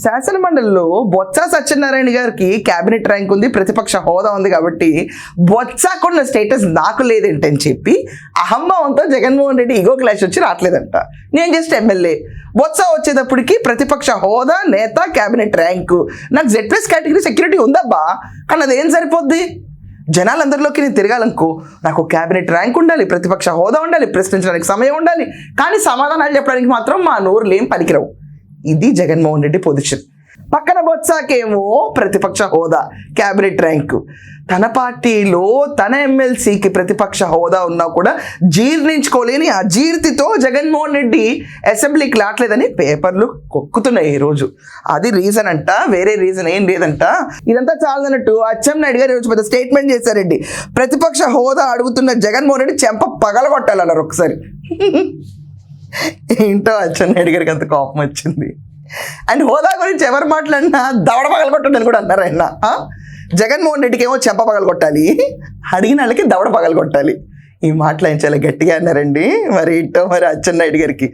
శాసన మండలిలో బొత్స సత్యనారాయణ గారికి క్యాబినెట్ ర్యాంక్ ఉంది, ప్రతిపక్ష హోదా ఉంది కాబట్టి బొత్సకున్న స్టేటస్ నాకు లేదేంటని చెప్పి అహంభావంతో జగన్మోహన్ రెడ్డి ఈగో క్లాష్ వచ్చి రావట్లేదంట. నేను జస్ట్ ఎమ్మెల్యే, బొత్స వచ్చేటప్పటికి ప్రతిపక్ష హోదా, నేత, క్యాబినెట్ ర్యాంకు, నాకు Z+ కేటగిరీ సెక్యూరిటీ ఉందబ్బా, కానీ అదేం సరిపోద్ది? జనాలందరిలోకి నేను తిరగాలనుకో నాకు క్యాబినెట్ ర్యాంక్ ఉండాలి, ప్రతిపక్ష హోదా ఉండాలి, ప్రశ్నించడానికి సమయం ఉండాలి, కానీ సమాధానాలు చెప్పడానికి మాత్రం మా నోరులు ఏం పనికిరావు. ఇది జగన్మోహన్ రెడ్డి పొజిషన్. పక్కన బొత్సకేమో ప్రతిపక్ష హోదా, క్యాబినెట్ ర్యాంకు. తన పార్టీలో తన ఎమ్మెల్సీకి ప్రతిపక్ష హోదా ఉన్నా కూడా జీర్ణించుకోలేని అజీర్తితో జగన్మోహన్ రెడ్డి అసెంబ్లీకి రావట్లేదని పేపర్లు కొక్కుతున్నాయి ఈరోజు. అది రీజన్ అంట, వేరే రీజన్ ఏం లేదంట. ఇదంతా చాలదన్నట్టు అచ్చెన్నాయుడు గారు ఈరోజు పెద్ద స్టేట్మెంట్ చేశారండి. ప్రతిపక్ష హోదా అడుగుతున్న జగన్మోహన్ రెడ్డి చెంప పగలగొట్టాలన్నారు ఒకసారి. ఏంటో అచ్చెన్నాయుడు గారికి అంత కోపం వచ్చింది. అండ్ హోదా గురించి ఎవరు మాట్లాడినా దవడ పగలగొట్టండి కూడా అన్నారు ఆయన. జగన్మోహన్ రెడ్డికి ఏమో చెంప పగలగొట్టాలి, అడిగిన వాళ్ళకి దవడ పగలగొట్టాలి. ఈ మాటలు ఆయన చాలా గట్టిగా అన్నారండి. మరి ఏంటో మరి అచ్చెన్నాయుడు గారికి